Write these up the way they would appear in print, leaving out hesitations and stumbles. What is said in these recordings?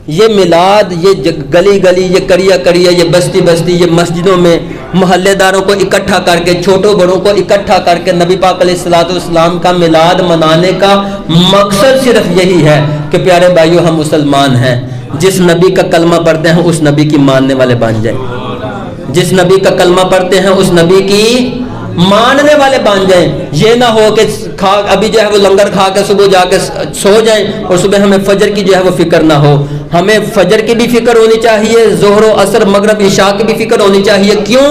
یہ میلاد، یہ گلی گلی، یہ کڑیا کڑیا، یہ بستی بستی، یہ مسجدوں میں محلے داروں کو اکٹھا کر کے، چھوٹوں بڑوں کو اکٹھا کر کے نبی پاک علیہ الصلوۃ والسلام کا میلاد منانے کا مقصد صرف یہی ہے کہ پیارے بھائیو ہم مسلمان ہیں، جس نبی کا کلمہ پڑھتے ہیں اس نبی کی ماننے والے بن جائیں، جس نبی کا کلمہ پڑھتے ہیں اس نبی کی ماننے والے بن جائیں۔ یہ نہ ہو کہ ابھی جو ہے وہ لنگر کھا کے صبح جا کے سو جائیں اور صبح ہمیں فجر کی جو ہے وہ فکر نہ ہو۔ ہمیں فجر کی بھی فکر ہونی چاہیے، ظہر و عصر مغرب عشاء کی بھی فکر ہونی چاہیے۔ کیوں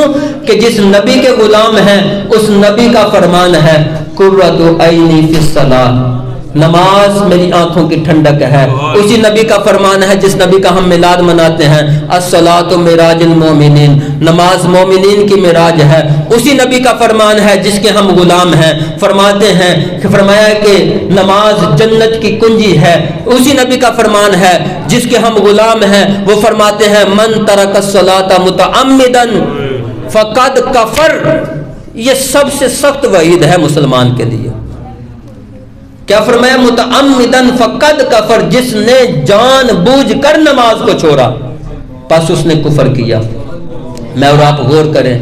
کہ جس نبی کے غلام ہیں اس نبی کا فرمان ہے قرۃ عینی فی الصلاۃ، نماز میری آنکھوں کی ٹھنڈک ہے۔ اسی نبی کا فرمان ہے جس نبی کا ہم میلاد مناتے ہیں الصلاۃ معراج المومنین، نماز مومنین کی معراج ہے۔ اسی نبی کا فرمان ہے جس کے ہم غلام ہیں، فرماتے ہیں کہ فرمایا کہ نماز جنت کی کنجی ہے۔ اسی نبی کا فرمان ہے جس کے ہم غلام ہیں، وہ فرماتے ہیں من ترک الصلاۃ متعمدا فقد کفر۔ یہ سب سے سخت وعید ہے مسلمان کے لیے۔ کیا فرمایا؟ متعمدن فقد کفر، جس نے جان بوجھ کر نماز کو چھوڑا پس اس نے کفر کیا۔ میں اور آپ غور کریں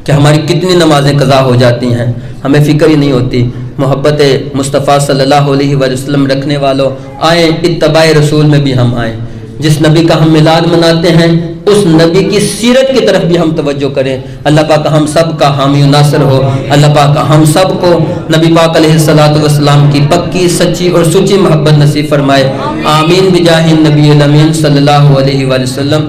کہ ہماری کتنی نمازیں قضا ہو جاتی ہیں، ہمیں فکر ہی نہیں ہوتی۔ محبت مصطفیٰ صلی اللہ علیہ وسلم رکھنے والوں، آئیں اتباع رسول میں بھی ہم آئیں۔ جس نبی کا ہم میلاد مناتے ہیں اس نبی کی سیرت کی طرف بھی ہم توجہ کریں۔ اللہ پاک ہم سب کا حامی و ناصر ہو۔ اللہ پاک ہم سب کو نبی پاک علیہ الصلوۃ والسلام کی پکی سچی اور سچی محبت نصیب فرمائے۔ آمین بجاہ النبی الامین صلی اللہ علیہ وسلم۔